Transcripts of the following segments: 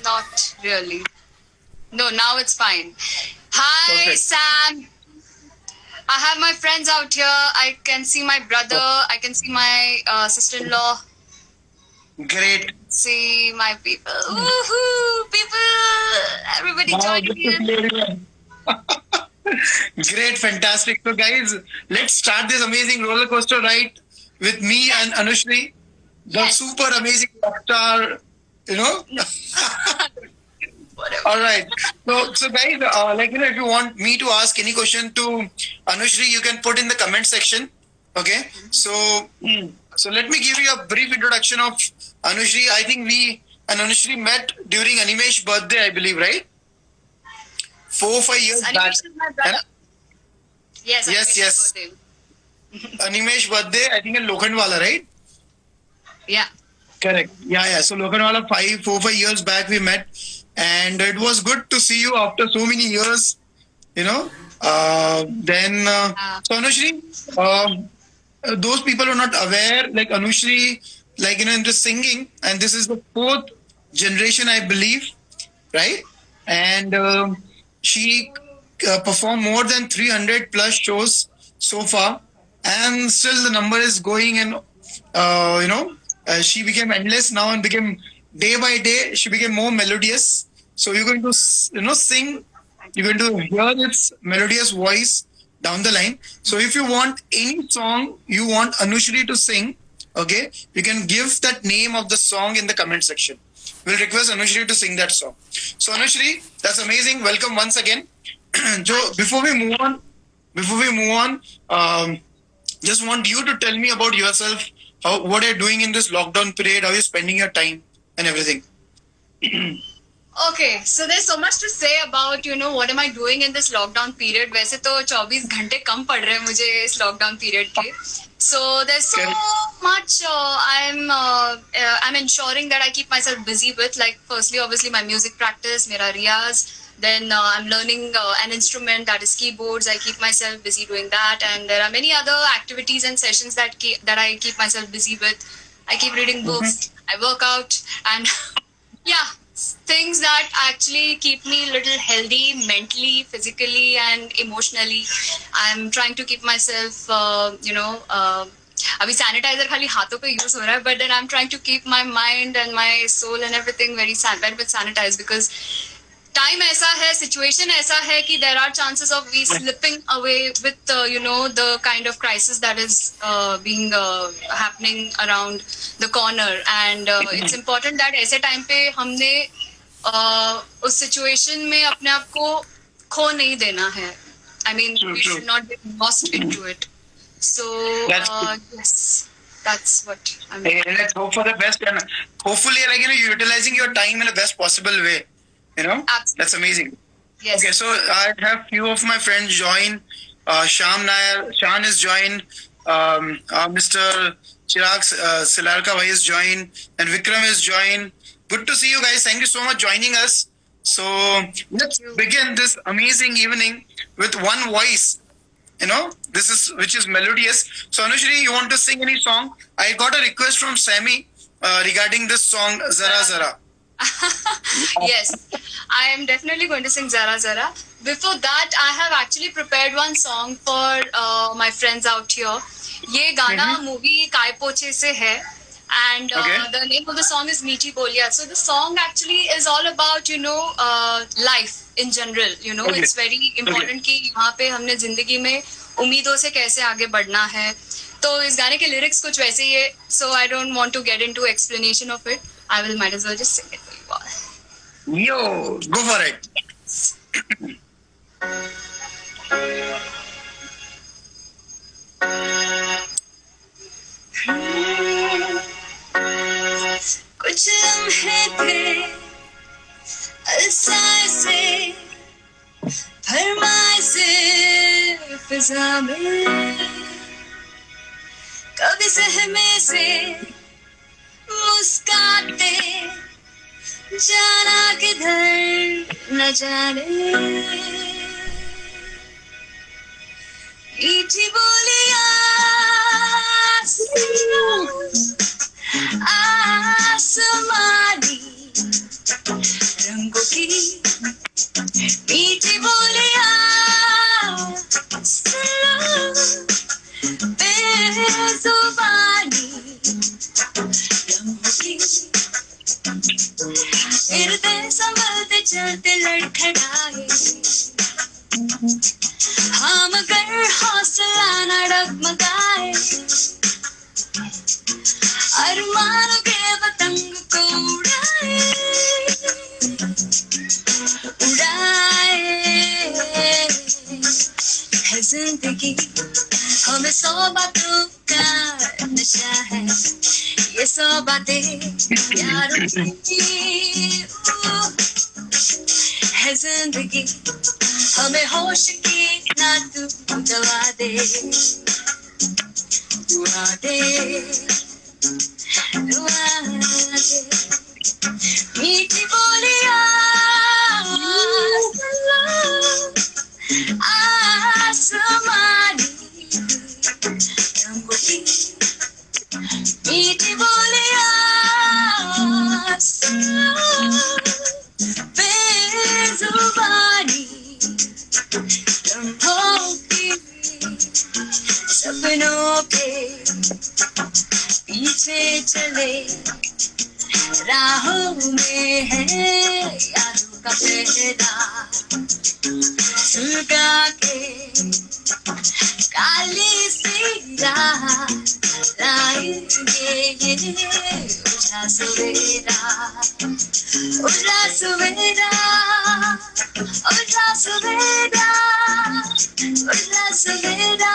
Not really. No, now it's fine. Hi, Perfect. Sam. I have my friends out here. I can see my brother. I can see my sister-in-law. Great. See my people. Woohoo! People! Everybody Wow, joining good to in. see everyone. Great, fantastic. So, guys, let's start this amazing roller coaster ride with me and Anushri, the Yes. super amazing rock star. You know. Whatever. All right. So guys, if you want me to ask any question to Anushri, you can put in the comment section. Okay. So let me give you a brief introduction of Anushri. I think we and Anushri met during Animesh birthday, I believe, right? 4 or 5 years back. Animesh is my brother. Yes, Yes, Animesh yes. birthday. Animesh birthday, I think in Lokhandwala, right? Yeah. Correct. Yeah. So Lokhandwala 4 or 5 years back we met, and it was good to see you after so many years. You know. So Anushri, those people who are not aware, like Anushri, into singing, and this is the fourth generation, I believe, right? And she performed more than 300 plus shows so far, and still the number is going. And she became endless now and became day by day. She became more melodious. So you're going to sing. You're going to hear its melodious voice down the line. So if you want any song you want Anushri to sing, okay, you can give that name of the song in the comment section. We'll request Anushri to sing that song. So Anushri, that's amazing. Welcome once again. Joe, before we move on, just want you to tell me about yourself. What are you doing in this lockdown period? How are you spending your time and everything? Okay, so there's so much to say about what am I doing in this lockdown period. वैसे तो 24 घंटे कम पड़ रहे हैं मुझे इस lockdown period के. So there's so much I'm ensuring that I keep myself busy with, like, firstly obviously my music practice, मेरा रियाज. Then I'm learning an instrument, that is keyboards. I keep myself busy doing that, and there are many other activities and sessions that I keep myself busy with. I keep reading books. I work out, and yeah, things that actually keep me a little healthy mentally, physically, and emotionally. I'm trying to keep myself, अभी sanitizer खाली हाथों पे use हो रहा है, but then I am trying to keep my mind and my soul and everything very sanitize, because time ऐसा है, situation ऐसा है कि there are chances of we slipping away with the kind of crisis that is being happening around the corner, and it's important that ऐसे time पे हमने उस situation में अपने आप को खो नहीं देना है. I mean, we should not get lost into it. So yes, that's what I'm doing. Hey, let's hope for the best, and hopefully, you're utilizing your time in the best possible way. Absolutely. That's amazing. Yes. Okay, so I have few of my friends join. Sham Nair, Shan is joined. Mr. Chirag Silarka Bhai is joined, and Vikram is joined. Good to see you guys. Thank you so much joining us. So let's begin this amazing evening with one voice. Which is melodious. So Anushri, you want to sing any song? I got a request from Sammy regarding this song Zara Zara. Yes, I am definitely going to sing Zara Zara. Before that, I have actually prepared one song for my friends out here. ये गाना movie काय पोछे से है, and the name of the song is Meechi Boliya. So the song actually is all about life in general. It's very important कि यहाँ पे हमने जिंदगी में उम्मीदों से कैसे आगे बढ़ना है. तो इस गाने के lyrics कुछ वैसे ही है. So I don't want to get into explanation of it. I might as well just sing it for you all. Yo, go for it. कुछ लम्हे थे अरसाए से फरमाए से फिजा में, कभी सहमे से मुस्काते जाना किधर न जाने. मीठी बोलियां आसमानी रंगों की मीठी बोलियां सुनो बेजुबानी लम्हों की फिरते संभलते चलते लड़खड़ाए हाँ मगर हौसला न डगमगाए अरमानों के पतंग को उड़ाए उड़ाए है जिंदगी हमें 100 बातों का नशा है ये 100 बातें यारों की है जिंदगी हमें होश की ना तू दवा दे दुआ दे दुआ दे मीठी बोलियां आसमानी रंगों की मीठी बोलियां बेजुबानी लम्हों की सपनों के पीछे चले राहों में है यारों का पहरा सुलगा के काली सी राह लाएंगे ये उजला सवेरा उजला सवेरा उजला सवेरा उजला सवेरा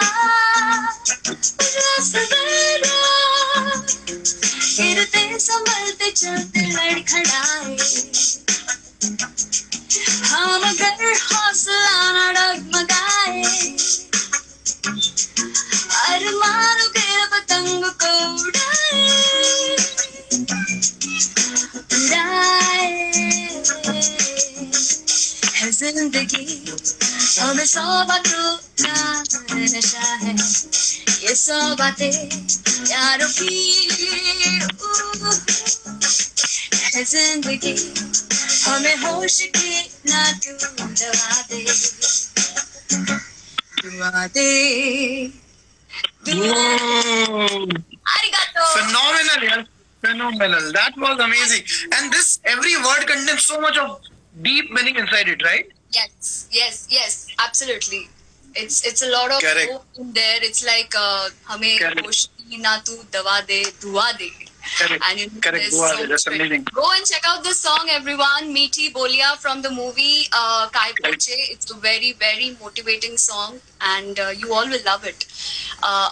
उजला सवेरा गिरते संभलते चलते लड़खड़ाए हाँ मगर हौसला न डगमगाए अरमानों के पतंग को उड़ाए उड़ाए है जिंदगी हमें 100 बातों का नशा है ये 100 बातें यारों की है जिंदगी हमें होश की ना तू दवा दे दुआ दे दुआ arigato Phenomenal, yeah. Phenomenal. That was amazing. And this, every word contains so much of deep meaning inside it, right? yes absolutely it's a lot of Correct. hope in there it's like हमें Correct. होश की ना तू दवा दे दुआ दे Correct. and Correct. there's Dua so de, that's much amazing. go and check out this song everyone Meethi Bolia from the movie Kai Poche it's a very very motivating song and you all will love it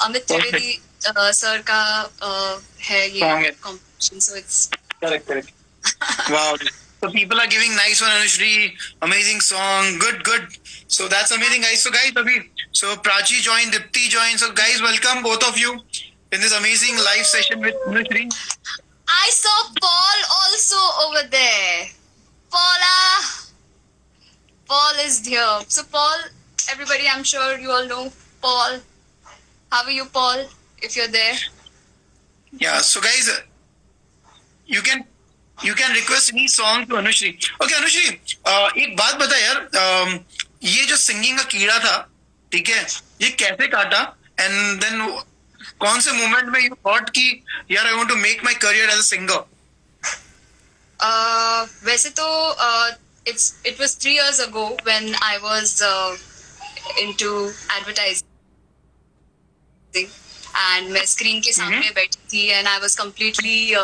Amit Trivedi sir का है ये Song है. competition so it's Correct. Wow. So people are giving nice one, Anushri. Amazing song. Good. So that's amazing, guys. So guys, so Prachi joined, Dipti joined. So guys, welcome both of you in this amazing live session with Anushri. I saw Paul also over there. Paul is here. So Paul, everybody, I'm sure you all know Paul. How are you, Paul? If you're there. Yeah. So guys, you can request any song to Anushri. Okay, Anushri, एक बात बता यार, ये जो singing का कीड़ा था, ठीक है, ये कैसे काटा? And then कौन से मोमेंट में you thought कि यार I want to make my career as a singer? वैसे तो it was 3 years ago when I was into advertising and मैं स्क्रीन के सामने बैठी थी and I was completely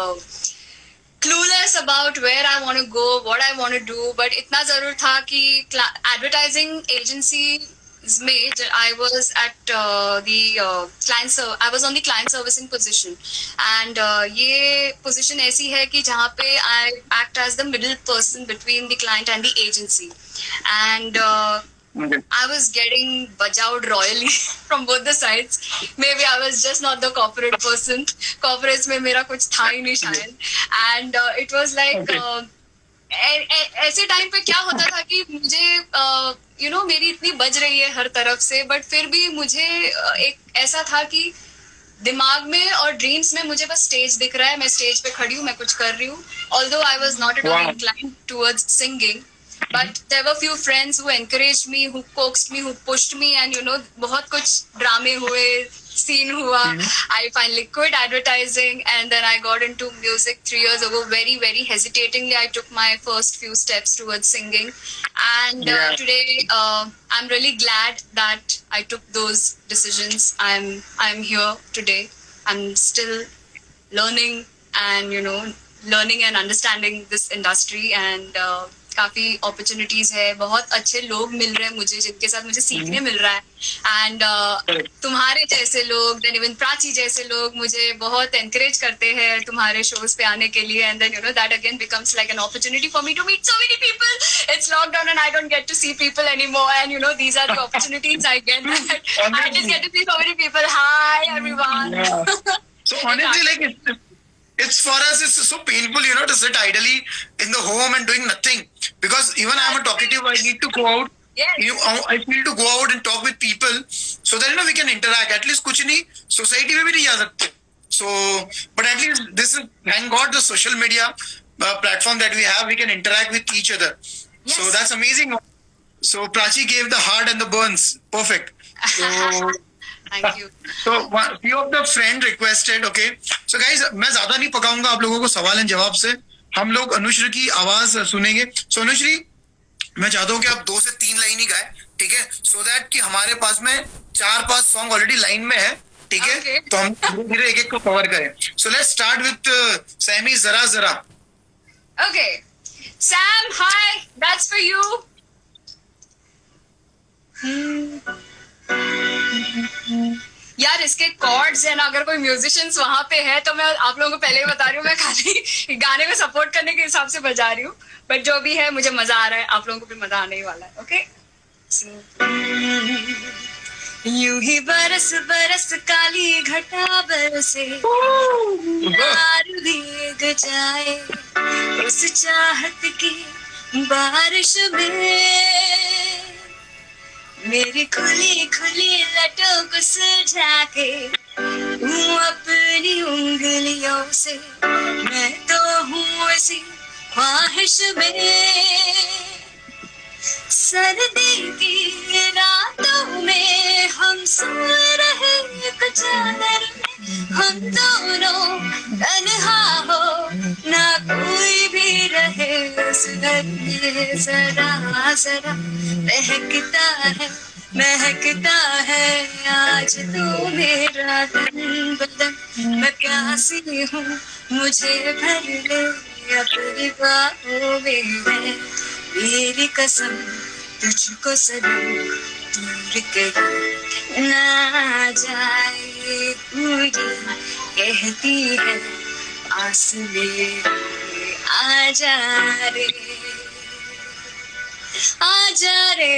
clueless about where I want to go, what I want to do, but इतना जरूर था कि advertising agency में I was at the I was on the client servicing position and ये position ऐसी है कि जहाँ पे I act as the middle person between the client and the agency and I was getting bajawed royally from both the sides. Maybe I was just not the corporate person. Corporates में मेरा कुछ था ही नहीं शायद. And it was like ऐसे time पे क्या होता था कि मुझे मेरी इतनी बज रही है हर तरफ से, but फिर भी मुझे एक ऐसा था कि दिमाग में और ड्रीम्स में मुझे बस स्टेज दिख रहा है, मैं स्टेज पे खड़ी हूँ, मैं कुछ कर रही हूँ. Although I was not at all Wow. inclined towards singing, but there were few friends who encouraged me, who coaxed me, who pushed me, and बहुत कुछ ड्रामे हुए, scene हुआ. I finally quit advertising, and then I got into music 3 years ago. Very, very hesitatingly, I took my first few steps towards singing, and Yeah. today I'm really glad that I took those decisions. I'm here today. I'm still learning and learning and understanding this industry, and काफी opportunities है, बहुत अच्छे लोग मिल रहे हैं मुझे, जिनके साथ मुझे सीखने मिल रहा है. एंड तुम्हारे जैसे लोग, देन इवन प्राची जैसे लोग मुझे बहुत एनकरेज करते हैं तुम्हारे शोज पे आने के लिए. And then that again becomes like an opportunity for me to meet so many people. It's lockdown and I don't get to see people anymore, and these are the opportunities I get. I just get to see so many people. Hi everyone. Yeah. So honestly, like it's for us, it's so painful, to sit idly in the home and doing nothing. Because even I'm a talkative, I need to go out. Yes. I feel to go out and talk with people so that we can interact. At least कुछ नहीं society में भी नहीं जा सकते. So, but at least this is, thank God, the social media platform that we have, we can interact with each other. Yes. So that's amazing. So Prachi gave the heart and the burns. Perfect. So. Thank you. So few of the friend requested, okay. So guys, मैं ज्यादा नहीं पकाऊंगा आप लोगों को सवाल and जवाब से. हम लोग अनुश्री की आवाज सुनेंगे. So अनुश्री, मैं चाहता हूँ कि आप 2 से 3 लाइन ही गाए, ठीक है, सो दैट कि हमारे पास में 4-5 सॉन्ग ऑलरेडी लाइन में है, ठीक है. Okay. तो हम धीरे-धीरे एक-एक को कवर करें. So let's start with Sammy, जरा जरा. Okay. Sam, hi. That's for you. यार इसके कॉर्ड्स है ना, अगर कोई म्यूजिशियंस वहां पे है तो मैं आप लोगों को पहले ही बता रही हूँ, मैं खाली गाने में सपोर्ट करने के हिसाब से बजा रही हूँ. बट जो भी है मुझे मजा आ रहा है, आप लोगों को भी मजा आने ही वाला है. ओके. यूं ही बरस बरस काली घटा बरसे, प्यार भीग जाए उस चाहत की बारिश में. मेरी खुली खुली लटों को सुझा के हूँ अपनी उंगलियों से, मैं तो हूँ ऐसी ख्वाहिश में. सर्दी की रातों में हम सो रहे एक चादर में, हम दोनों तन्हा हो ना कोई भी रहे उस घर में. जरा जरा महकता है आज तो मेरा तन बदन. मैं प्यासी हूँ, मुझे भर ले अपनी बाहों में. मेरी कसम तुझको सनम दूर कहीं ना जाए. पूरी कहती है आस मेरी आजा रे, आजा रे,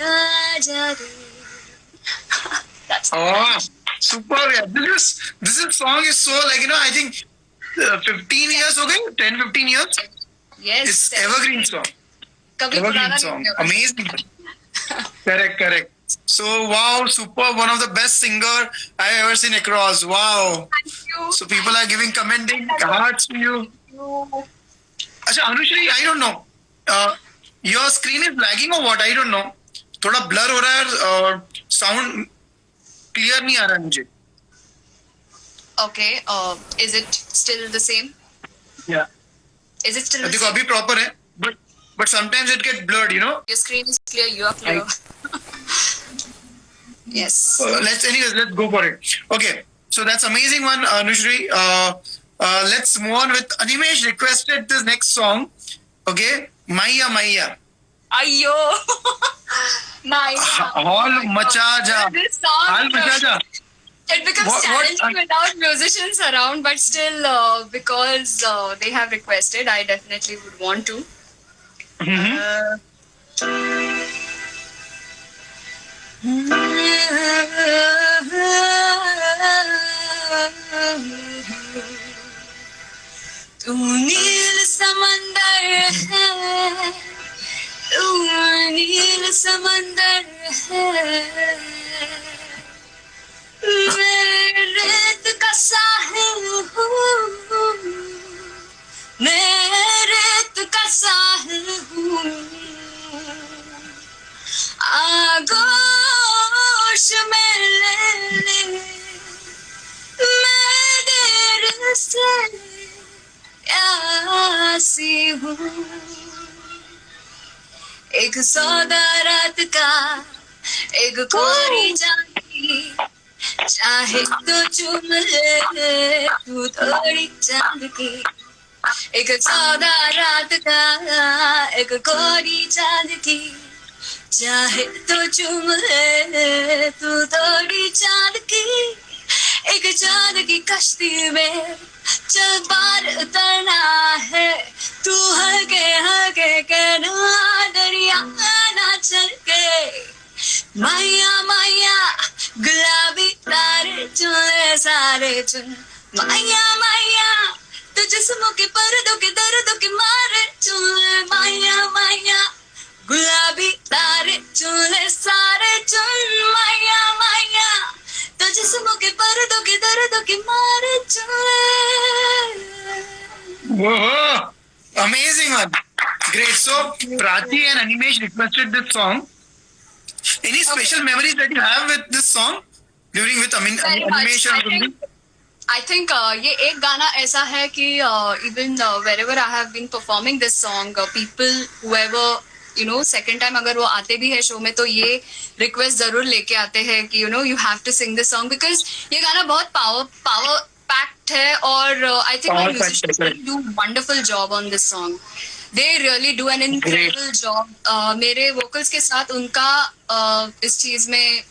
आजा रे. Oh, super. Yeah. This song is so, like, I think 15 years हो गए, 10-15 years. Yes. It's evergreen song. कभी Evergreen पुराना song. नहीं होगा. Amazing. Correct. So wow, super. One of the best singer I've ever seen across. Wow. Thank you. So people are commenting hearts to you. अच्छा Anushree, I don't know. Your screen is lagging or what? I don't know. थोड़ा blur हो रहा है और sound clear नहीं आ रहा है मुझे. Okay. Is it still the same? Yeah. Is it still the देखो same? अभी proper है, but sometimes it gets blurred, Your screen is clear. You are clear. Yes. Let's go for it. Okay, so that's amazing one, Anushri. Let's move on with Animesh requested this next song. Okay, Maiya Maiya. Ayyo. My. Hall Macha Ja. This song. Hall Macha Ja. It becomes challenging without musicians around, but still, because they have requested, I definitely would want to. तू नील समंदर है, तू नील समंदर है, मेरे का साहिल हूँ, मैं रेत का साहिल हूँ, आगोश में ले ले, मैं देर से प्यासी हूँ, एक सौदा रात का, एक कोरी जाती, चाहे तो चुम ले तू थोड़ी चांद की, एक सौदा रात का, एक कोरी चांद की, चाहे तो चुम ले तू थोड़ी चांद की, एक चांद की कश्ती में चल पार उतरना है, तू हल्के हल्के कहना दरिया ना चल के, माया माया गुलाबी तारे चुन ले सारे चुन, माया माया तू जिस्मों के पर्दों के दर्दों के मारे चुन ले, माया माया गुलाबी तारे चुन ले सारे चुन, माया माया तो जिस्मों के पर्दों के दर्दों के मारे चुन ले. Whoa, amazing one. Great. So, Prachi and Animesh requested this song. Any special memories that you have with this song during with Very much. Animesh or something? I think ये एक गाना ऐसा है कि even wherever I have been performing this song, people whoever second time अगर वो आते भी है शो में तो ये रिक्वेस्ट जरूर लेके आते हैं कि you have to sing this song because ये गाना बहुत power packed है और I think the musicians do wonderful job on this song. They really do an incredible job. मेरे vocals के साथ उनका इस चीज में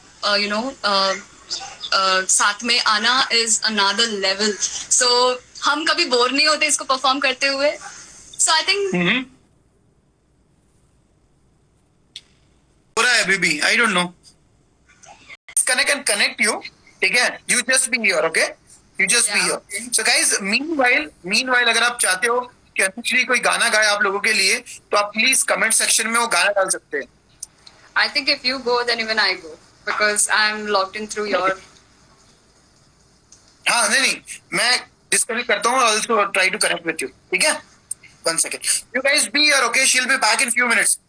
साथ में आना is another level. So हम कभी बोर नहीं होते इसको परफॉर्म करते हुए. So I think हो रहा है baby, I don't know. Disconnect and connect you. ठीक है? You just be here, okay? You just be here. So guys, meanwhile अगर आप चाहते हो कि अनुश्री कोई गाना गाए आप लोगों के लिए तो आप प्लीज कमेंट सेक्शन में वो गाना डाल सकते हैं. I think if you go, then even I go because I'm locked in through your. हाँ नहीं मैं डिस्कनेक्ट करता हूँ. Also try to connect with you. ठीक है? 1 second. You guys be here, okay? She'll be back in few minutes.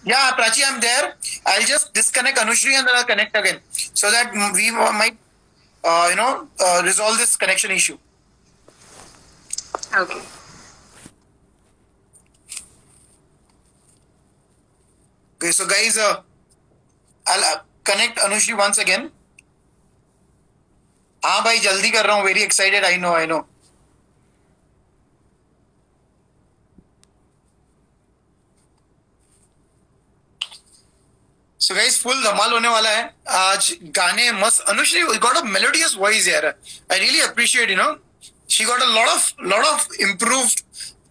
Yeah, Prachi, I'm there. I'll just disconnect Anushri and then I'll connect again so that we might, resolve this connection issue. Okay. Okay, so guys, I'll connect Anushri once again. हाँ भाई जल्दी कर रहा हूँ. Very excited. I know. So guys, full धमाल होने वाला है आज. गाने मस्त. Anushree got a melodious voice यार. I really appreciate, she got a lot of improved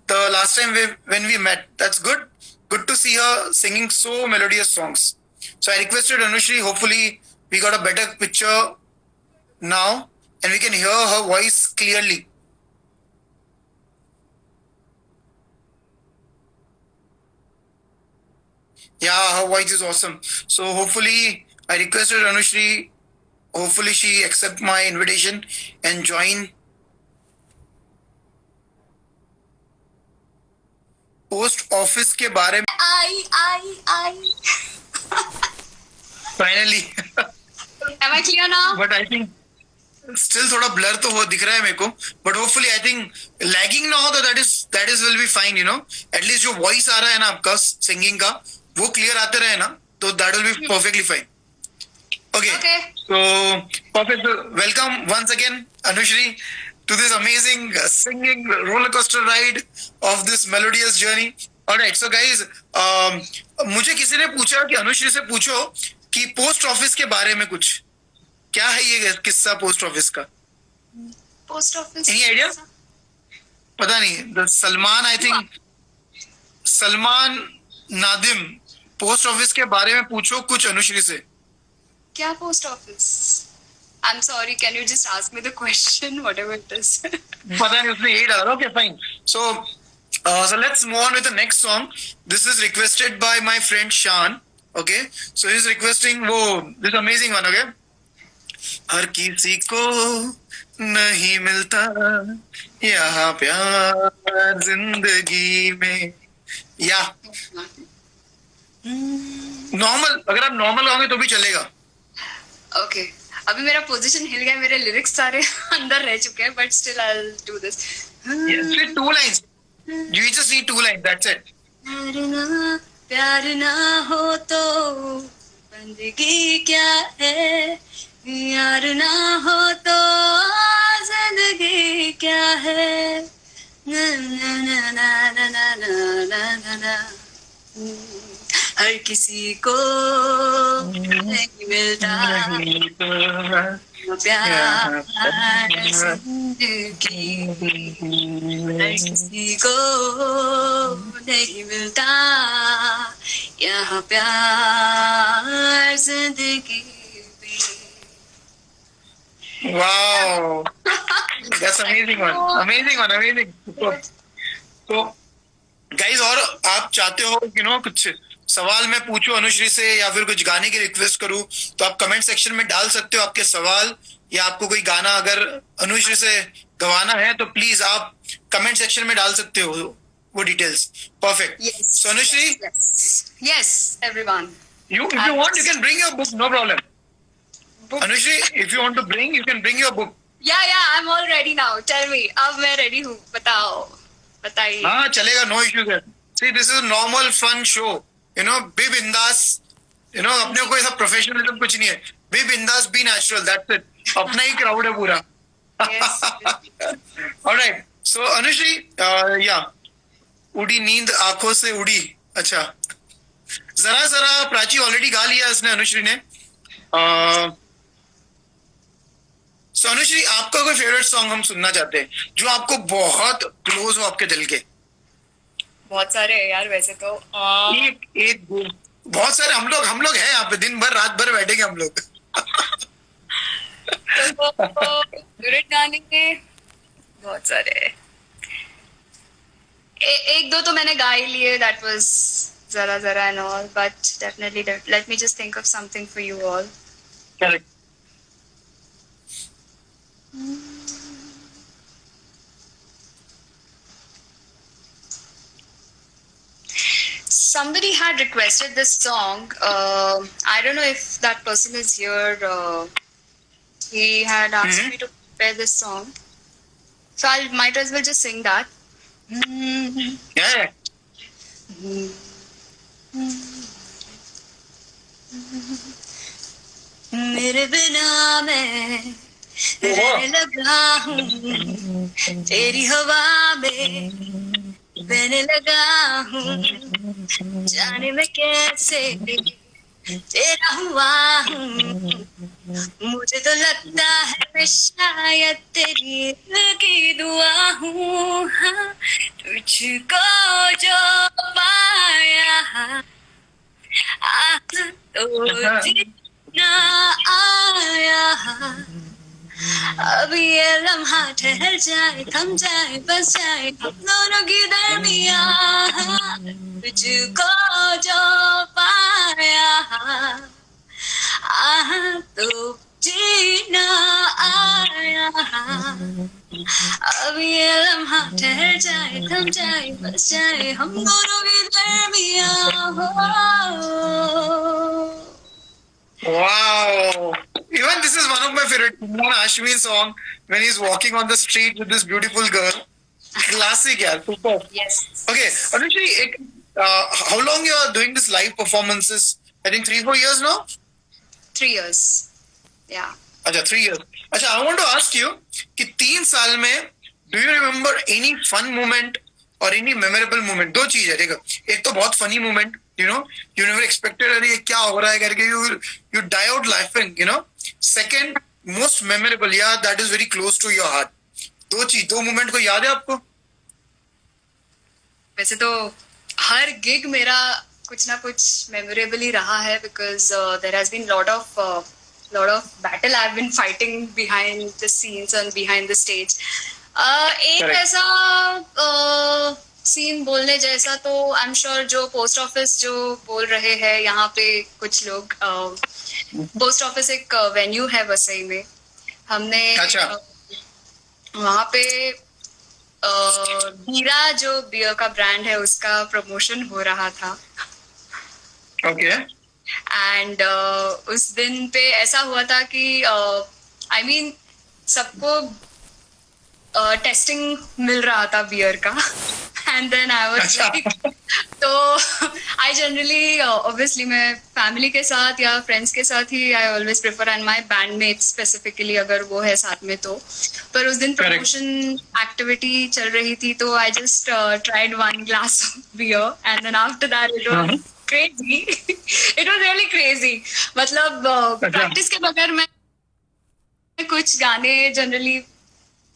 the last time when we met. That's good. Good to see her singing so melodious songs. So I requested Anushri. Hopefully we got a better picture now and we can hear her voice clearly. Yeah, her voice is awesome. So hopefully I requested Anushri. Hopefully she accept my invitation and join. Post office के बारे में I. Finally. Am I clear now? But I think still थोड़ा blur तो वो दिख रहा है मेरे को. But hopefully I think lagging ना हो तो that is will be fine. At least जो वॉइस आ रहा है ना आपका सिंगिंग का वो क्लियर आते रहे ना तो that will be perfectly fine. Okay. So perfect. Welcome once again, Anushri, to this amazing singing roller coaster ride of this melodious journey. All right. So guys, मुझे किसी ने पूछा कि अनुश्री से पूछो कि पोस्ट ऑफिस के बारे में कुछ क्या है ये किस्सा पोस्ट ऑफिस का. Post office. Any idea? पता नहीं. The Salman Nadim post office के बारे में पूछो कुछ अनुश्री से. क्या post office? I'm sorry, can you just ask me the question, whatever it is? पता नहीं उसने यही डाला. Okay, fine. So let's move on with the next song. This is requested by my friend Shan. Okay, so he's requesting वो this amazing one. Okay, हर किसी को नहीं मिलता यहाँ प्यार जिंदगी में, या नॉर्मल, अगर आप नॉर्मल गाओगे तो भी चलेगा. ओके, अभी मेरा पोजीशन हिल गया, मेरे लिरिक्स सारे अंदर रह चुके हैं, but still I will do this. Just 2 lines. You just need 2 lines. That's it. प्यार ना हो तो बंदगी क्या है, यार ना हो तो जिंदगी क्या है, ना ना ना ना ना ना ना ना ना ना. हर किसी को नहीं मिलता प्यार जिंदगी, हर किसी को नहीं मिलता यहाँ प्यार जिंदगी में. Wow, that's amazing one. Amazing one. Amazing. तो guys, और आप चाहते हो कुछ सवाल मैं पूछूं अनुश्री से या फिर कुछ गाने की रिक्वेस्ट करूं, तो आप कमेंट सेक्शन में डाल सकते हो आपके सवाल, या आपको कोई गाना अगर अनुश्री से गवाना है तो प्लीज आप कमेंट सेक्शन में डाल सकते हो वो details. Perfect. So Anushree, yes everyone, if you want you can bring your book, no problem. Anushree, if you want to bring, you can bring your book. yeah I'm all ready now. Tell me, अब मैं ready हूँ, बताइए. हाँ चलेगा, no issues है. See, this is a normal fun show. Be बिंदास. अपने को ऐसा प्रोफेशनलिज्म कुछ नहीं है. Be बिंदास, be natural. That's it. अपना ही क्राउड है पूरा. Alright. So अनुश्री, उड़ी नींद आंखों से उड़ी. अच्छा, जरा प्राची ऑलरेडी गा लिया इसने, अनुश्री ने. सो अनुश्री, आपका कोई फेवरेट सॉन्ग हम सुनना चाहते हैं जो आपको बहुत क्लोज हो आपके दिल के. बहुत सारे है यार वैसे तो. एक बहुत सारे. हम लोग हैं यहाँ पे, दिन भर रात भर बैठेंगे हम लोग. फेवरेट गाने के बहुत सारे. एक दो तो मैंने गा ही लिए, दैट वाज जरा and all, but definitely let me just think of something for you all. Correct. Somebody had requested this song. I don't know if that person is here. He had asked me to prepare this song, so I might as well just sing that. Yeah. मेरे बिना मैं रहने लगा हूँ, तेरी हवा में बहने लगा हूँ, जाने में कैसे तेरा हुआ हूँ. मुझे तो लगता है मैं शायद तेरी दिल की दुआ हूँ. हाँ, तुझको जो पाया तो जीना आया. अब ये लम्हा ठहर जाए, थम जाए, बस जाए हम दोनों की दरमिया. तुझको जो पाया तो जीना आया. अब ये लम्हा ठहर जाए, थम जाए, बस जाए हम दोनों की दरमिया. Wow. Even this is one of my favorite Ashwin song, when he's walking on the street with this beautiful girl. Classic, yeah. Super. Yes. Okay, Anushri, how long you are doing this live performances? I think 3-4 years now? 3 years. Yeah. अच्छा, 3 years. अच्छा, I want to ask you कि 3 साल में do you remember any fun moment or any memorable moment? 2 चीज है, देखो. एक तो बहुत funny moment, you never expected, अरे ये क्या हो रहा है करके you die out laughing, Second, most memorable, yeah, that is very close to your heart. 2 moment को याद है आपको? वैसे तो हर गिग मेरा कुछ ना कुछ मेमोरेबल ही रहा है, because there has been lot of battle I've been fighting behind the scenes and behind the stage. एक ऐसा सीन बोलने जैसा तो आई एम श्योर जो पोस्ट ऑफिस जो बोल रहे हैं यहाँ पे कुछ लोग, पोस्ट ऑफिस एक वेन्यू है वसई में, हमने अच्छा। वहाँ पे बीरा जो बियर का ब्रांड है उसका प्रमोशन हो रहा था। ओके। एंड उस दिन पे ऐसा हुआ था कि आई मीन सबको टेस्टिंग मिल रहा था बियर का and then I was like, तो आई जनरली ऑब्वियसली मैं फैमिली के साथ या फ्रेंड्स के साथ ही I always prefer, and my bandmate specifically अगर वो है साथ में तो। पर उस दिन प्रमोशन एक्टिविटी चल रही थी तो I just tried one glass of beer and then after that it was crazy, it was really crazy. मतलब प्रैक्टिस के बगैर मैं कुछ गाने जनरली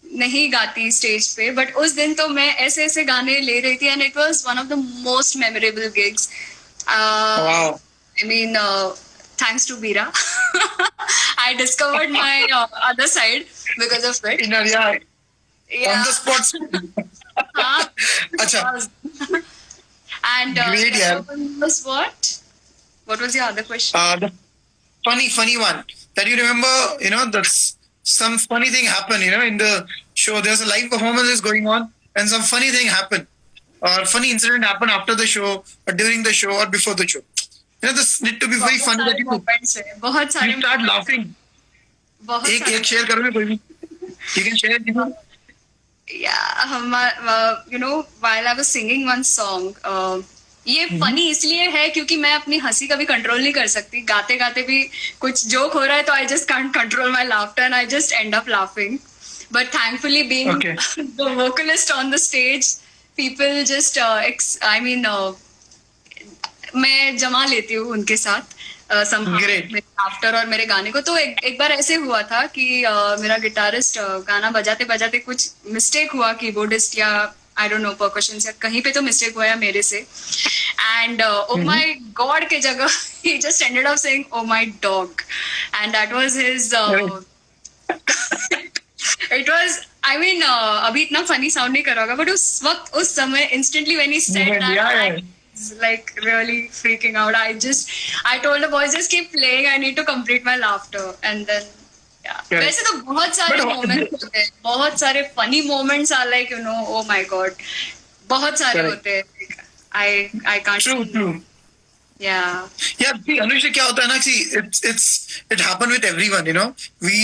नहीं गाती स्टेज पे, बट उस दिन तो मैं ऐसे ऐसे गाने ले रही थी and it was one of the most memorable gigs. I mean thanks to Bira I discovered my other side because of it. On the spot. हाँ, अच्छा। and Great, yeah. was what was your other question? The funny one that you remember, that's some funny thing happened, in the show. There's a live performance is going on and some funny thing happened or funny incident happened after the show or during the show or before the show. This need to be very funny that you start laughing. एक share करोगे कोई भी? You can share it. Yeah, while I was singing one song, ये funny इसलिए है क्योंकि मैं अपनी हंसी कभी कंट्रोल नहीं कर सकती, गाते गाते भी कुछ जोक हो रहा है तो I just can't control my laughter and I just and up laughing. But thankfully being the vocalist on the stage, people just I mean मैं जमा लेती हूँ उनके साथ मेरे लाफ्टर और मेरे गाने को। तो एक बार ऐसे हुआ था कि मेरा गिटारिस्ट गाना बजाते बजाते कुछ मिस्टेक हुआ, कीबोर्डिस्ट या आई डोंट नो परकशन या कहीं पे तो मिस्टेक हुआ मेरे से, एंड ओ माय गॉड के जगह ही just ended up saying oh my dog and that was his it was I mean अभी इतना फनी साउंड नहीं कर रहा होगा बट उस वक्त उस समय instantly when he said that like really freaking out. I told the boys just keep playing, I need to complete my laughter and then वैसे तो बहुत सारे मोमेंट्स होते हैं, बहुत सारे funny moments are like oh my god, बहुत सारे होते हैं। I can't true. Yeah, see Anushri, क्या होता है ना, see it happen with everyone, we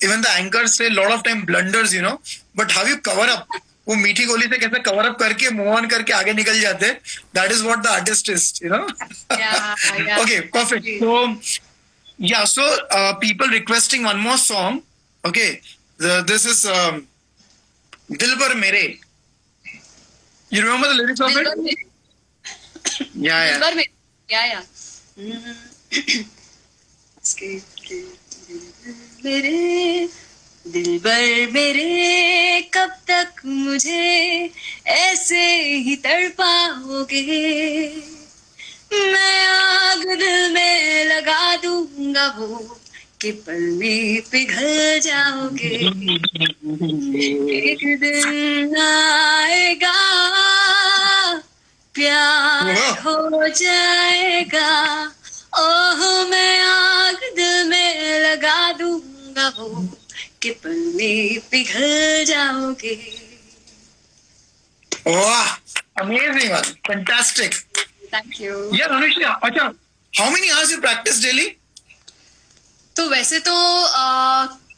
even the anchors say a lot of time blunders, but how you cover up, वो मीठी गोली से कैसे कवर अप करके मूव ऑन करके आगे निकल जाते हैं, that is what the artist is, yeah. Okay, perfect. So people requesting one more song. Okay, this is Dilbar Mere. You remember the lyrics of it? Yeah. Dilbar Mere. Yeah. मेरे दिलबर मेरे कब तक मुझे ऐसे ही तड़पाओगे, मैं आग दिल में लगा दूंगा वो कि पल में पिघल जाओगे, एक दिन आएगा प्यार हो जाएगा, ओह मैं आग दिल में लगा दूंगा वो कि पल में पिघल जाओगे। Wow, amazing one, fantastic. Thank you. Yeah, Anushri, अच्छा, how many hours you practice daily? तो वैसे तो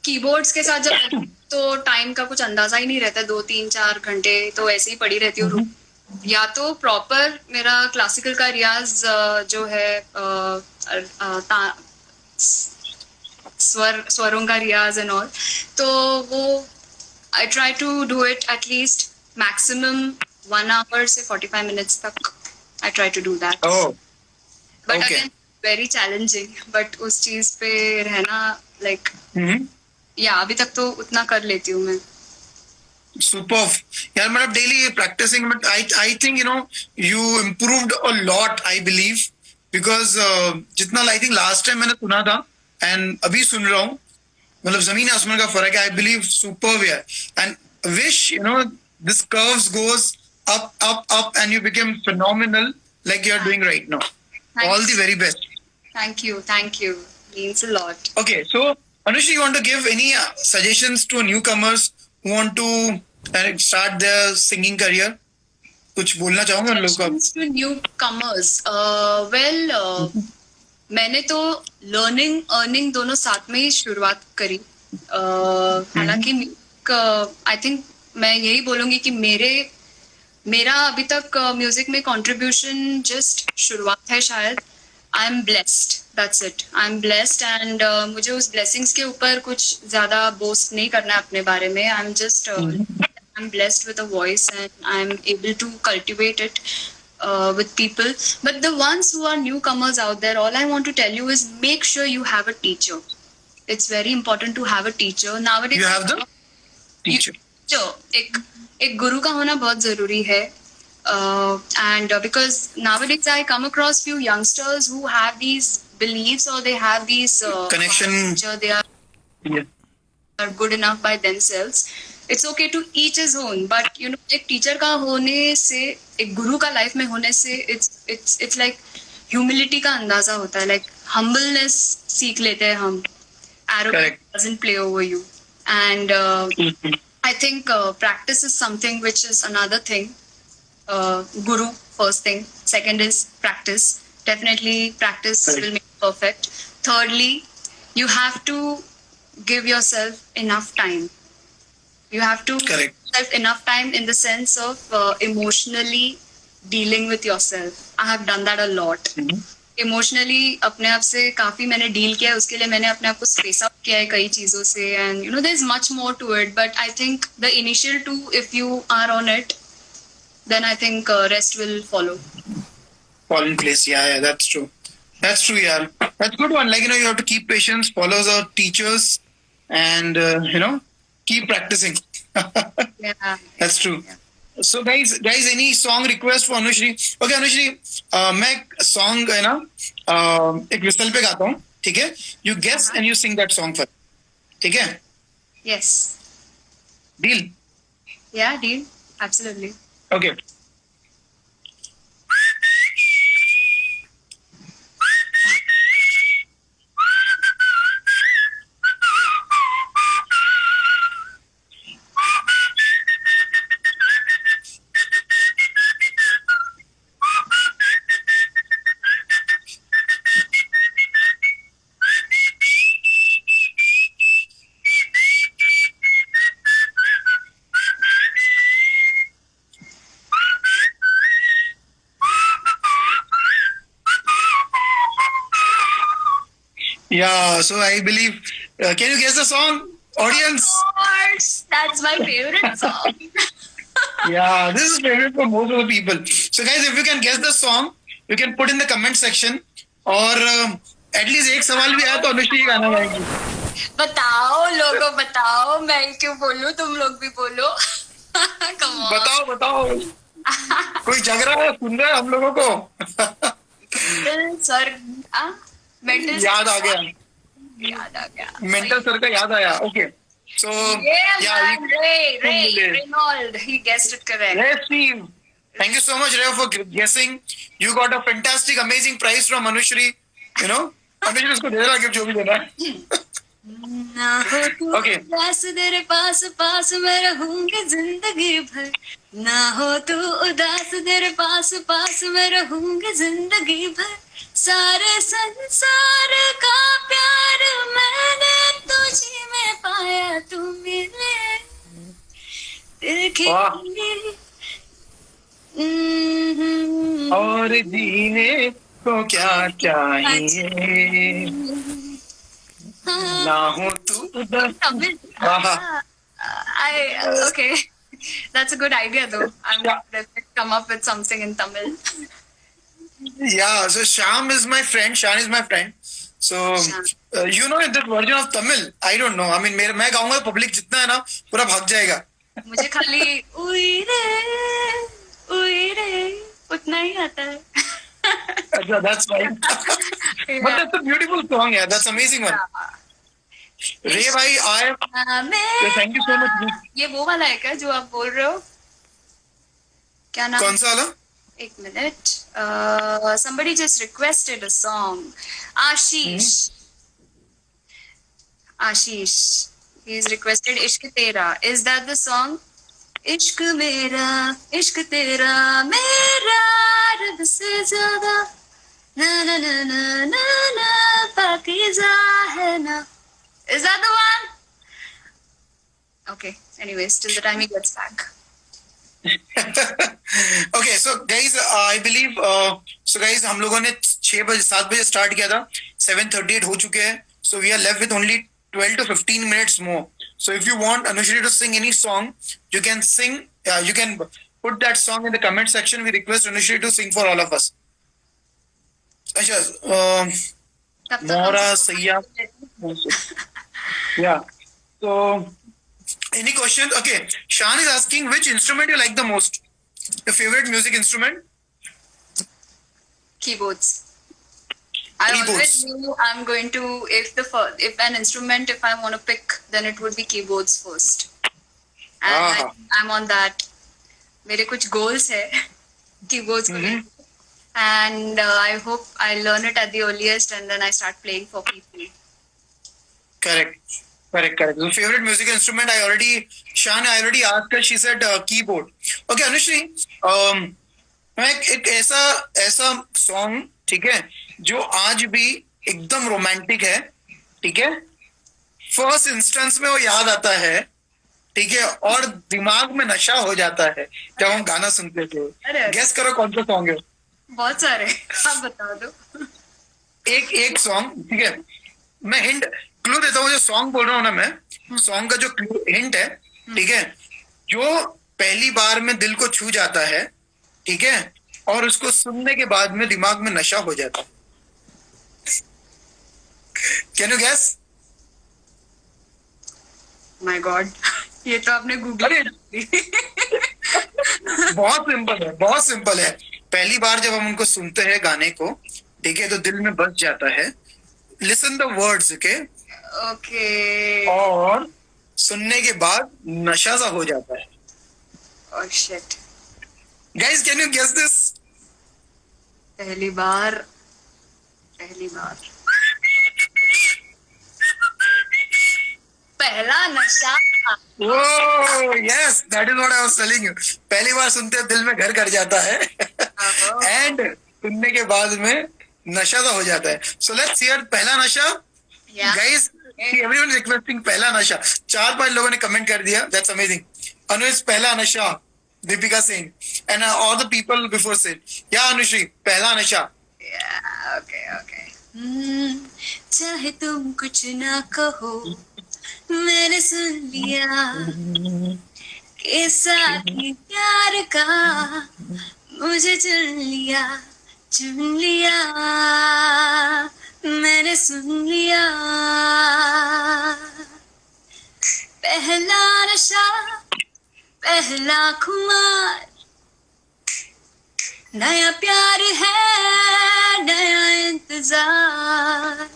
कीबोर्ड्स के साथ जब तो टाइम का कुछ अंदाजा ही नहीं रहता, 2-3-4 घंटे तो ऐसे ही पड़ी रहती हूँ। या तो प्रॉपर मेरा क्लासिकल का रियाज जो है स्वरों का रियाज एंड ऑल, तो वो I try to do it at least maximum 1 hour से 45 minutes तक I try to do that. But again very challenging, but उस चीज पे रहना लाइक या अभी तक तो उतना कर लेती हूँ मैं। Superb. यार मतलब daily practising, but I think you improved a lot, I believe, because जितना आई थिंक लास्ट टाइम मैंने सुना था एंड अभी सुन रहा हूँ, मतलब जमीन आसमान का फर्क है। आई बिलीव सुपर्ब है and wish this curves goes up, and you became phenomenal like you're doing right now. All the very best. Thank you. Means a lot. Okay, so Anushri, you want to give any suggestions to newcomers who want to start their singing career? कुछ बोलना चाहूंगा उन लोगों को. To newcomers, मैंने तो learning earning दोनों साथ में ही शुरुआत करी. हालांकि आई थिंक मैं यही बोलूंगी कि मेरा अभी तक म्यूजिक में कंट्रीब्यूशन जस्ट शुरुआत है शायद. I am blessed, that's it. I am blessed and मुझे उस ब्लेसिंग्स के ऊपर कुछ ज्यादा बोस्ट नहीं करना है अपने बारे में. I am just I'm blessed with a voice and I'm able to cultivate it with people. But the ones who are newcomers out there, all I want to tell you is make sure you have a teacher. It's very important to have a teacher. Nowadays, you have the teacher. एक गुरु का होना बहुत जरूरी है. And because nowadays I come across few youngsters who have these beliefs or they have these connection. They are good enough by themselves. It's okay to each his own, but you know, एक teacher का होने से, एक गुरु का life में होने से, it's like humility का अंदाजा होता है. Like humbleness सीख लेते हैं हम. Arrogance doesn't play over you. And I think practice is something which is another thing. Guru first thing. Second is practice. Definitely practice will make perfect. Thirdly, you have to give yourself enough time. You have to give yourself enough time in the sense of emotionally dealing with yourself. I have done that a lot. Emotionally अपने आप से काफी मैंने deal किया है. उसके लिए मैंने अपने आप को स्पेस आउट किया है कई चीजों से. And you know, there's much more to it. But I think the initial two, if you are on it, then I think rest will follow. Fall in place. Yeah, that's true. That's true, yeah. That's good one. Like, you know, you have to keep patience, follow the teachers, and you know, keep practicing. Yeah. That's true. Yeah. So guys, any song request for Anushri? Okay, Anushri, मैं song है ना एक whistle पे गाता हूँ, ठीक है? You guess and you sing that song first, ठीक है? Yes. Deal? Yeah, deal. Absolutely. Okay. Yeah, so I believe, can you guess the song, audience? Of course, that's my favorite song. Yeah, this is favorite for most of the people. So guys, if you can guess the song, you can put in the comment section. और at least एक सवाल भी आया तो अनुश्री ये गाना गाएंगी. बताओ लोगों, बताओ. मैं क्यों बोलूं, तुम लोग भी बोलो. Come on. बताओ. कोई जग रहा है, सुन रहा है हम लोगों को? सर मेंटल याद आ गया. मेंटल सर का याद आया. Okay. So yeah, Reynolds, he guessed it correct. Ray Steve, thank you so much, Ray, for guessing. You got a fantastic, amazing prize from Anushri. You know, Anushri उसको दे देना gift जो भी देना है. ना हो तू उदास तेरे पास पास मैं रहूंगी जिंदगी भर. ना हो तू उदास तेरे पास पास मैं रहूंगी जिंदगी भर. सारे संसार का प्यार मैंने तुझी में पाया, तू मिले दिल के और जीने को क्या चाहिए, ना हो तू Okay, that's a good idea though. I'm going to come up with something in Tamil. Yeah, so Shan is my friend. So you know that version of Tamil? I don't know. I mean, मैं गाऊंगा तो public जितना है ना पूरा भाग जाएगा. मुझे खाली उइरे उतना ही आता है. That's fine. But that's a beautiful song, yeah. That's amazing one. Ray bhai, thank you so much. ये वो वाला है क्या जो आप बोल रहे हो? क्या नाम? कौन सा वाला? एक minute. Somebody just requested a song. Ashish. Ashish. He's requested Ishq Tera. Is that the song? इश्क मेरा इश्क तेरा मेरा रब से ज्यादा ना ना ना ना ना ना पाकीज़ा है ना. Is that the one? Okay. Anyways, till the time he gets back. Okay, so guys, I believe so guys, हम लोगों ने 7 बजे स्टार्ट किया था, 7:38 हो चुके हैं. So we are left with only 12 to 15 minutes more. So if you want Anushri to sing any song, you can sing. You can put that song in the comment section. We request Anushri to sing for all of us. अच्छा, तब तक मोहरा हम सैया. Yeah. So any questions? Okay, Shan is asking which instrument you like the most. Your favorite music instrument? keyboards. I always Keyboards. knew I'm going to if an instrument if I want to pick then it would be keyboards first. And I'm on that. मेरे कुछ goals है keyboards को लेकर. And I hope I learn it at the earliest and then I start playing for people. Correct. The favorite music instrument I already asked her. She said keyboard. Okay, Anushri, मैं एक ऐसा song, ठीक है, जो आज भी एकदम romantic है, ठीक है, फर्स्ट इंस्टेंस में वो याद आता है, ठीक है, और दिमाग में नशा हो जाता है जब हम गाना सुनते थे. गेस करो कौन सा सॉन्ग है? बहुत सारे, आप बता दो. एक सॉन्ग, ठीक है, मैं हिंट क्लू देता हूँ. जो सॉन्ग बोल रहा हूँ ना मैं, सॉन्ग का जो हिंट है, ठीक है, जो पहली बार में दिल को छू जाता है, ठीक है, और उसको सुनने के बाद में दिमाग में नशा हो जाता है. Can you guess? My god, ये तो आपने गूगल. बहुत सिंपल है. पहली बार जब हम उनको सुनते हैं गाने को, ठीक है, तो दिल में बस जाता है. लिसन द वर्ड्स, ओके, और सुनने के बाद नशा सा हो जाता है. Oh shit. Guys, can you guess this? पहली बार पहला नशा. Oh yes, that is what I was telling you. पहली बार सुनते हैं दिल में घर कर जाता है एंड सुनने के बाद में नशा तो हो जाता है. सो लेट्स हियर पहला नशा. गाइस, एवरीवन इज रिक्वेस्टिंग पहला नशा. 4-5 लोगों ने कमेंट कर दिया. That's amazing. अनुज, पहला नशा. Deepika Singh and all the people before said या अनुश्री, पहला नशा. ओके. चाहे तुम कुछ ना कहो, मैंने सुन लिया किस्सा ही प्यार का. मुझे चुन लिया मैंने सुन लिया. पहला नशा, पहला खुमार, नया प्यार है, नया इंतजार.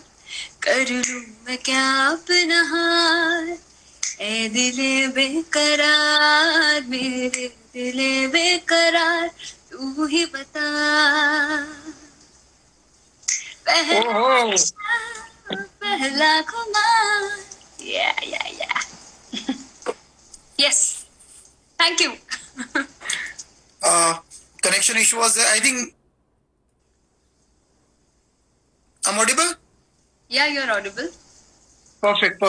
कर लूं मैं क्या अपना हार, ए दिले बेकरार, मेरे दिले बेकरार, तू ही बता. पहला खुमार. या yes, thank you. Connection issue was there. I think I'm audible? Yeah, you're audible. Perfect.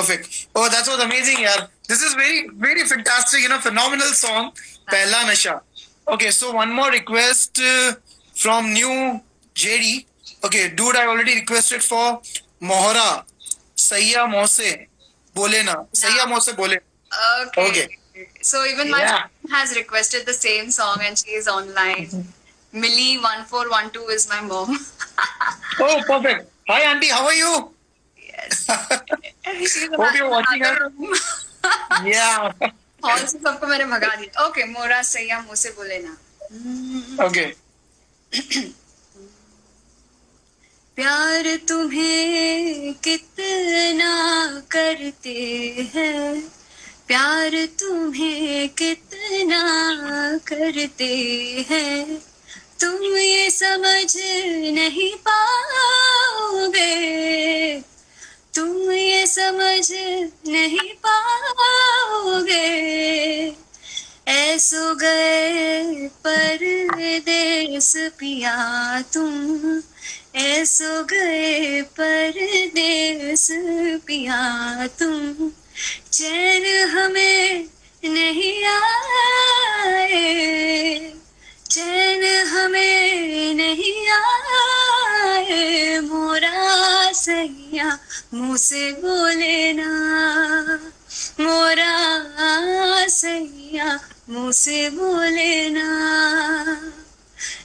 Oh, that was amazing, yaar. This is very fantastic, phenomenal song, Pehla Nasha. Okay, so one more request from new JD. Okay, dude, I already requested for Mohra, Saiya Mose Bole Na. Saiya Mose Bole. Okay. So even my mom has requested the same song and she is online. Millie 1412 is my mom. Oh, perfect. Hi, auntie. How are you? Yes. She's Hope you're watching us. Yeah. Hall से सबको मैंने भगा दिया. Okay, मोरा सैया मुँह से बोले ना. Okay. प्यार तुम्हें कितना करते हैं, प्यार तुम्हें कितना करते हैं तुम ये समझ नहीं पाओगे, तुम ये समझ नहीं पाओगे। ऐसो गए परदेस पिया तुम, ऐसो गए परदेस पिया तुम, चैन हमें नहीं आए, चैन हमें नहीं आए। मोरा सैया मुँह से बोले ना, मोरा सैया मुँह से बोले ना।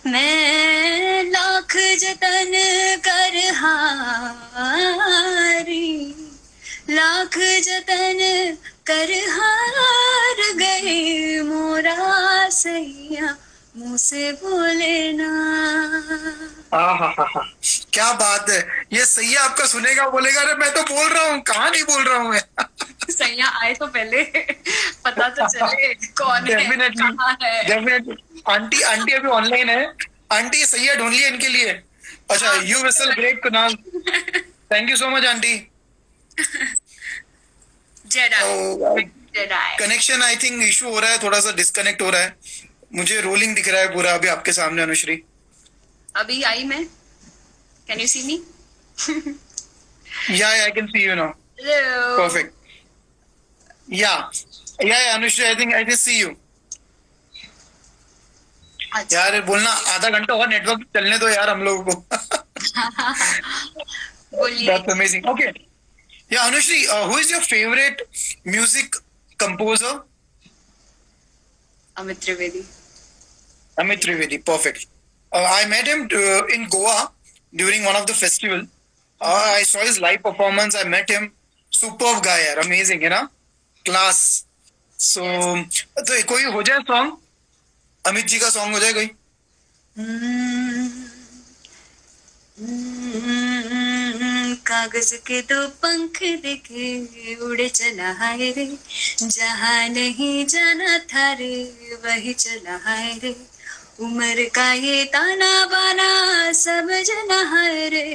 मैं लाख जतन कर हारी, लाख जतन कर हार गई। मोरा सैया मुँह से बोले ना। हाँ, क्या बात है। ये सैया आपका सुनेगा, बोलेगा अरे मैं तो बोल रहा हूँ, कहाँ नहीं बोल रहा हूँ मैं। सैया आए तो पहले पता तो चले कौन है, कहाँ है। डेफिनेटली। आंटी आंटी अभी ऑनलाइन है। आंटी सैया ढूंढ लिया इनके लिए। अच्छा, you whistle great Kunal, thank you so much aunty. Connection I think issue हो रहा है, थोड़ा सा डिस्कनेक्ट हो रहा है। मुझे रोलिंग दिख रहा है पूरा अभी आपके सामने अनुश्री। अभी आई मैं, can you see me? Yeah I can see you now, perfect. Yeah Anushree, I think see you. यार बोलना, आधा घंटा और नेटवर्क चलने दो यार हम लोगों को। That's amazing. Okay. Yeah, Anushri, who is your favorite music composer? Amit Trivedi. Amit Trivedi, perfect. I met him in Goa during one of the festival. I saw his live performance. I met him. Superb guy, yaar. Amazing, है ना? Class. So, तो कोई हो जाए song, Amit ji का song हो जाए कोई? कागज के दो पंख देखे उड़े चला है रे, जहाँ नहीं जाना था रे वही चला है रे। उम्र का ये ताना बाना समझ न है रे,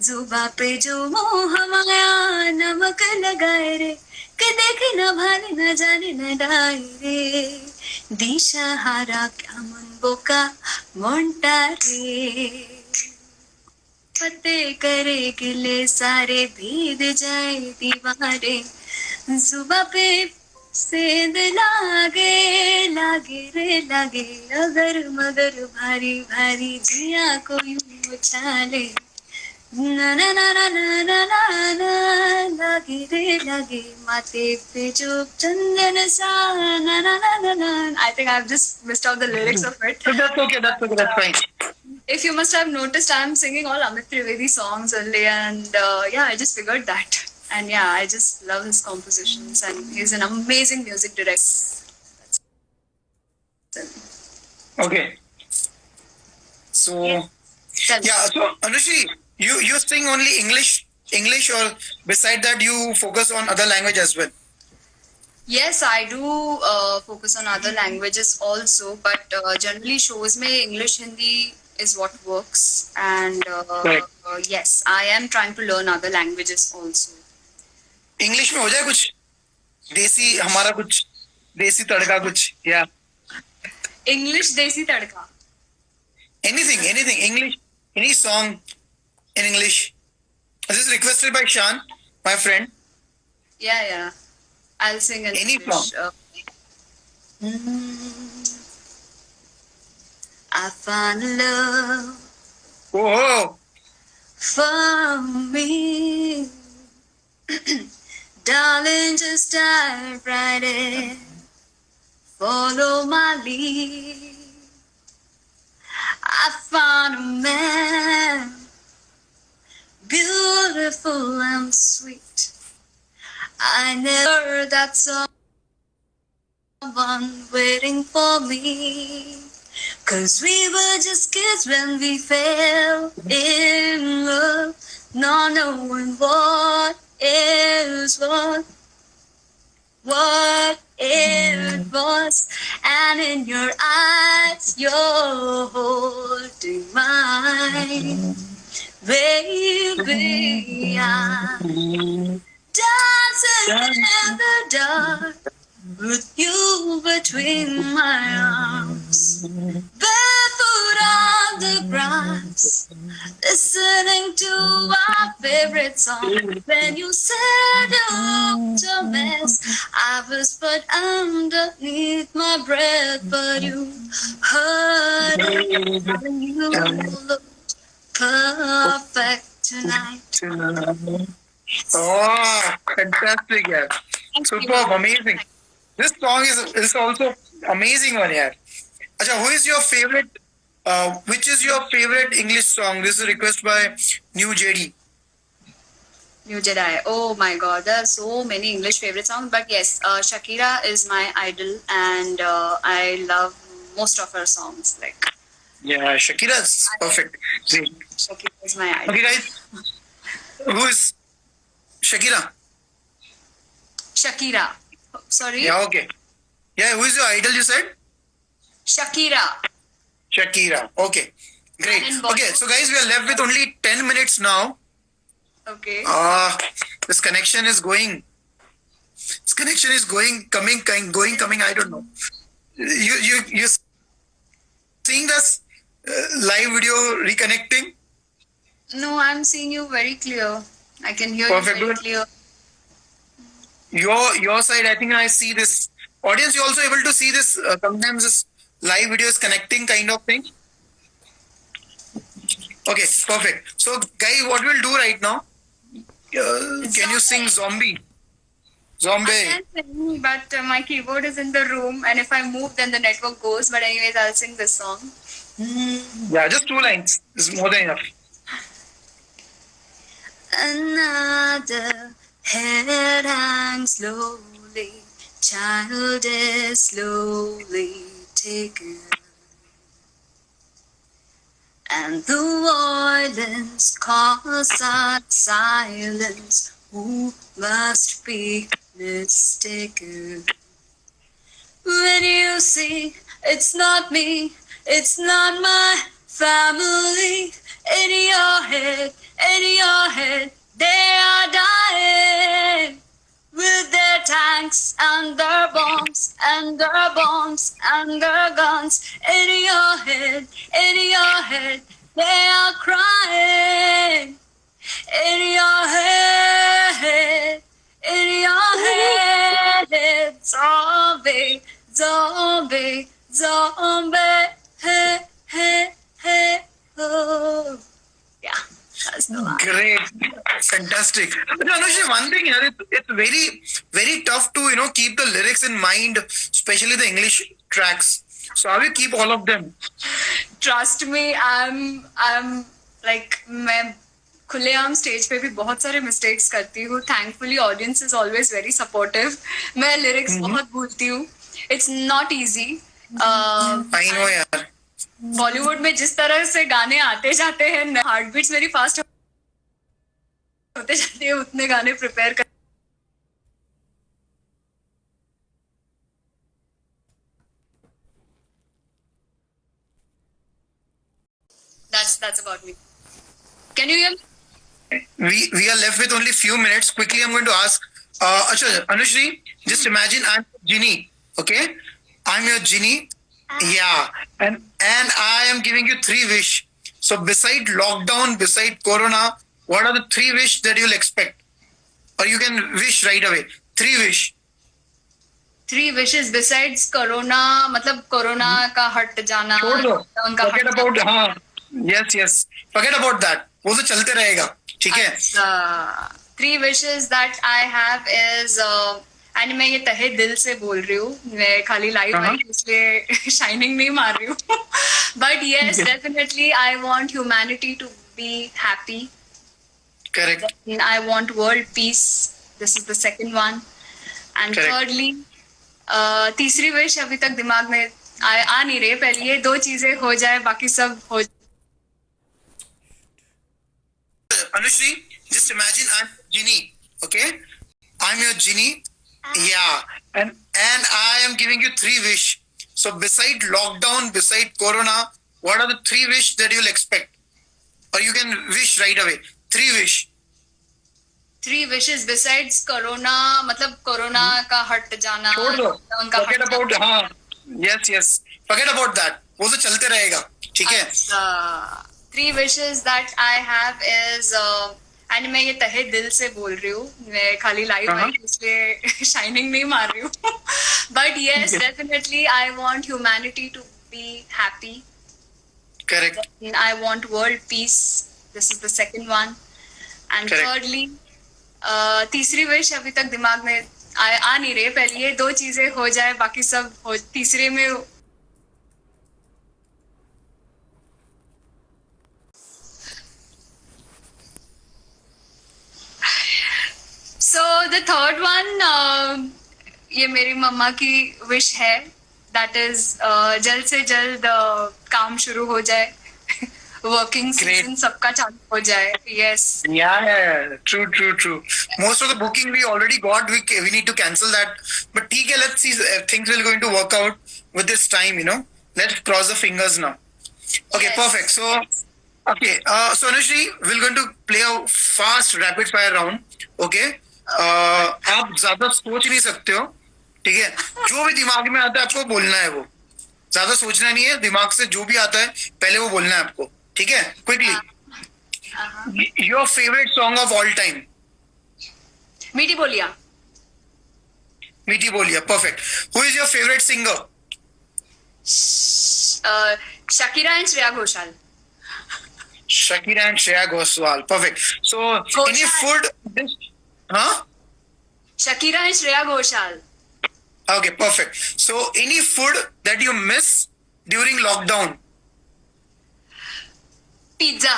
जुबा पे जो मोह माया नमक लगाए रे, के देखे न भाले न जाने न डाए रे। दिशा हारा क्या मन बोका मोंटा रे, पते करे गिले सारे भीद जाए दीवारे। जुबा पे सेंध लागे लागे रे लागे, अगर मगर भारी भारी जिया को यूं उछाले। ना ना ना ना ना ना ना ना, लागे रे लागे माथे पे जो चंदन सा। ना ना ना ना ना। I think I've just missed out the lyrics of it. That's okay, that's fine. If you must have noticed, I'm singing all Amit Trivedi songs only, and yeah, I just figured that. And yeah, I just love his compositions, and he's an amazing music director. Okay. So Yeah. so Anushri, you sing only English, or beside that you focus on other language as well? Yes, I do focus on other languages also, but generally shows me English, Hindi is what works, and Right. yes, I am trying to learn other languages also. English में हो जाए कुछ देसी, हमारा कुछ देसी तड़का कुछ, या English desi tadka. anything English, any song in English. This is requested by Shan, my friend. Yeah, I'll sing in Any English. song. I found love Oh, for me. Darling, just dive right in, follow my lead. I found a man, beautiful and sweet. I never heard that someone waiting for me. 'Cause we were just kids when we fell in love, not knowing what is what. what it was, and in your eyes you're holding mine. Baby, I'm dancing in the dark with you between my arms, barefoot on the grass, listening to our favorite song. When you said you looked a mess, I whispered underneath my breath, but you heard it, and you look perfect tonight. Oh, fantastic, yeah. Superb, amazing. This song is also amazing one, yeah. Acha, who is your favorite? Which is your favorite English song? This is a request by New JD. New Jedi. Oh my God, there are so many English favorite songs, but yes, Shakira is my idol, and I love most of her songs. Like Yeah, Shakira is perfect. Great. Shakira is my idol. Okay, guys, who is Shakira? Shakira. Sorry. Yeah, okay. Yeah, who is your idol? You said Shakira. Shakira. Okay, great. And in Okay, Bollywood? so guys, we are left with only 10 minutes now. Okay. This connection is going. This connection is going, coming, going, coming. I don't know. You seeing this live video reconnecting? No, I'm seeing you very clear. I can hear Perfect. you very clear. Your side, I think I see this. Audience, you also able to see this? Sometimes this live video is connecting kind of thing. Okay, perfect. So, guys, what we'll do right now? Can you sing Zombie? Zombie. I can sing, but my keyboard is in the room, and if I move, then the network goes. But anyways, I'll sing this song. Yeah, just 2 lines is more than enough. Another head hangs slowly, child is slowly taken, and the violence caused that silence. Who must be mistaken? When you see it's not me, it's not my family. In your head, they are dying with their tanks and their bombs and their bombs and their guns. In your head, they are crying. In your head, zombie, zombie, zombie, hey, hey, hey, oh. Yeah, that's the one. Great, fantastic. But Anushri, one thing, it's very, very tough to keep the lyrics in mind, especially the English tracks. So how you keep all of them? Trust me, I'm like मैं खुलेआम stage पे भी बहुत सारे mistakes करती हूँ. Thankfully audience is always very supportive. मैं lyrics बहुत भूलती हूँ. It's not easy. I know, यार. बॉलीवुड में जिस तरह से गाने आते जाते हैं, हार्ट बीट्स मेरी फास्ट होते जाती है, उतने गाने प्रिपेयर कर. That's about me. Can you hear me? We are left with only few minutes. Quickly, I'm going to ask. Acha, Anushri, just imagine I'm Genie. Okay, I'm your genie. Yeah, and I am giving you 3 wish. So beside lockdown, beside Corona, what are the 3 wish that you'll expect, or you can wish right away? 3 wish. 3 wishes besides Corona, मतलब corona का हट जाना. छोड़ दो. lockdown का Forget हट about जाना. yes. Forget about that. वो तो चलते रहेगा. ठीक है. 3 wishes that I have is and मैं ये तहे दिल से बोल रही हूँ. मैं खाली लाइव आई इसलिए शाइनिंग नहीं मार रही हूँ. But yes, definitely I want humanity to be happy. Correct. I want world peace. This is the second one. And Correct. thirdly, तीसरी विश अभी तक दिमाग में आ नहीं रही. पहले ये 2 चीजें हो जाए, बाकी सब हो. Anushri, just imagine I'm Genie. Okay, I'm your Genie. Yeah, and I am giving you 3 wish. So beside lockdown, beside Corona, what are the 3 wish that you'll expect, or you can wish right away? 3 wish. 3 wishes besides corona, मतलब corona का हट जाना, छोड़ दो. lockdown का Forget हट about जाना. हाँ. Yes. Forget about that. वो तो चलते रहेगा. ठीक है. अच्छा, 3 wishes that I have is and मैं ये तहे दिल से बोल रही हूँ, मैं खाली लाइव आई थी इसलिए शाइनिंग नहीं मार रही हूँ. But yes, definitely I want humanity to be happy. Correct. I want world peace. This is the second one. And Correct. thirdly, तीसरी विश अभी तक दिमाग में आ नहीं रही. पहले ये 2 चीजें हो जाए, बाकी सब हो. तीसरे में So the third one, ये मेरी मम्मा की विश है. That is जल्द से जल्द काम शुरू हो जाए. वर्किंग सीजन सबका चालू हो जाए. Yes. Yeah. True. Most of the booking we already got. We need to cancel that. But ठीक है, let's see. Things will going to work out with this time. Let's cross the fingers now. Okay, Yes. perfect. So, okay. So Anushri, we're going to play a fast rapid fire round. Okay. आप ज्यादा सोच नहीं सकते हो. ठीक है. जो भी दिमाग में आता है आपको बोलना है. वो ज्यादा सोचना नहीं है. दिमाग से जो भी आता है पहले वो बोलना है आपको. ठीक है. Quickly. Your favorite song of all time? मीठी बोलिया. Meeti Bolia. Perfect. Who is your favorite singer? Shakira and Shreya Ghoshal. Shakira and Shreya Ghosal. Perfect. So, any food dish? Huh? Shakira and Shreya Ghoshal. Okay, perfect. So, any food that you miss during lockdown? Pizza.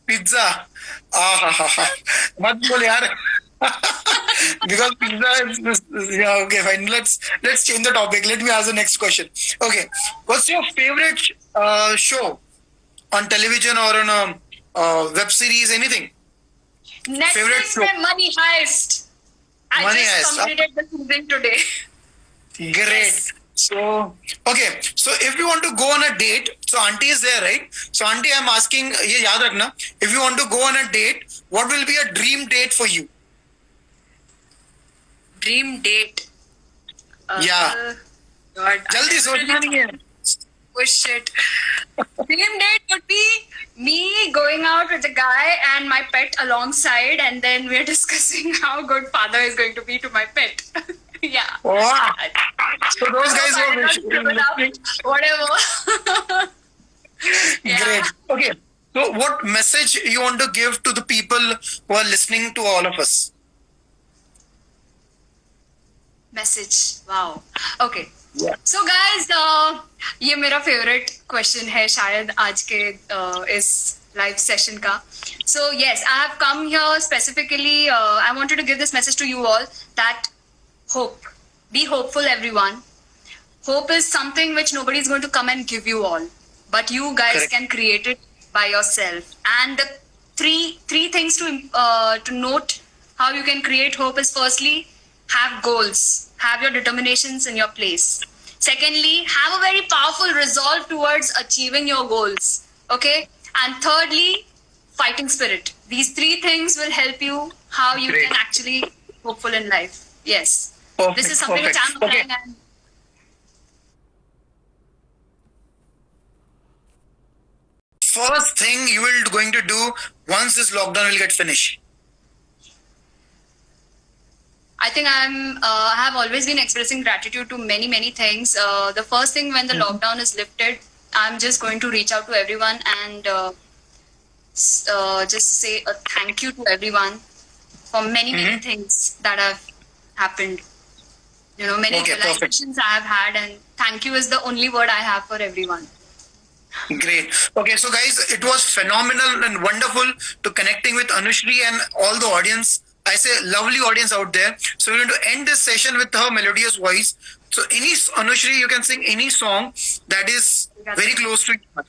Pizza. मत बोल यार. Because pizza is yeah, okay, fine. Let's change the topic. Let me ask the next question. Okay, what's your favorite show on television or on a web series? Anything? Favorite Netflix show? में Money Heist. I Money just Heist. completed the season today. Great. Yes. So, okay. So, if you want to go on a date, so auntie is there, right? So, auntie, I'm asking, ये याद रखना. If you want to go on a date, what will be a dream date for you? Dream date. Yeah. God, जल्दी सोचना नहीं है. Oh shit. Dream date would be me going out with a guy and my pet alongside, and then we're discussing how good father is going to be to my pet. Yeah. Wow. So those guys I were don't know, whatever. Yeah. Great. Okay. So what message you want to give to the people who are listening to all of us? Message. Wow. Okay. Yeah. So guys, ये मेरा favorite question है शायद आज के इस live session का. So yes, I have come here specifically. I wanted to give this message to you all that hope. Be hopeful, everyone. Hope is something which nobody is going to come and give you all, but you guys Correct. can create it by yourself. And the three things to note how you can create hope is firstly, have goals, have your determinations in your place. Secondly, have a very powerful resolve towards achieving your goals. Okay, and thirdly, fighting spirit. These 3 things will help you how you Great. can actually be hopeful in life. Yes. Perfect. This is something which I'm Okay. applying and First thing you will going to do once this lockdown will get finished. I think I have always been expressing gratitude to many things. The first thing when the lockdown is lifted, I'm just going to reach out to everyone and just say a thank you to everyone for many things that have happened. You know, many Okay, perfect. realizations I have had, and thank you is the only word I have for everyone. Great. Okay, so guys, it was phenomenal and wonderful to connecting with Anushri and all the audience. I say lovely audience out there. So we're going to end this session with her melodious voice. So Anushri, you can sing any song that is very close to your heart.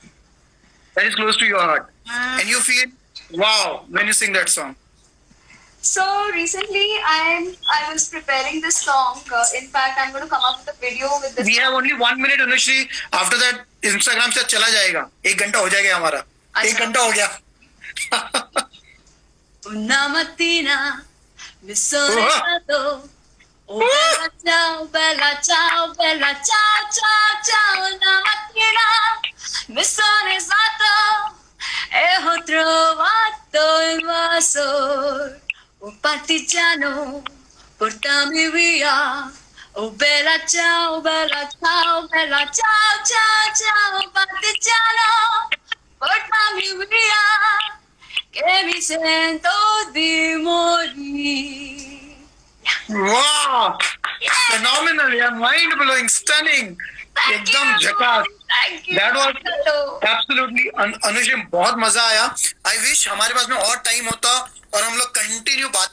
That is close to your heart. And you feel wow when you sing that song. So recently, I was preparing this song. In fact, I'm going to come up with a video with this. We have only 1 minute, Anushri. After that, Instagram से चला जाएगा. 1 घंटा हो जाएगा हमारा. 1 घंटा हो गया. Una mattina mi sono alzato. Oh bella ciao, bella ciao, bella ciao, ciao, ciao. Una mattina mi sono alzato e ho trovato il vaso. Oh partigiano, portami via. Oh bella ciao, bella ciao, bella ciao, ciao, ciao. Partigiano, portami via. Que mi sento di morire. Wow! Phenomenal, yeah, mind blowing, stunning. एकदम झकास. Thank you. That was Hello. Absolutely Anushree, बहुत मजा आया. I wish हमारे पास में और time होता और हम लोग कंटिन्यू बात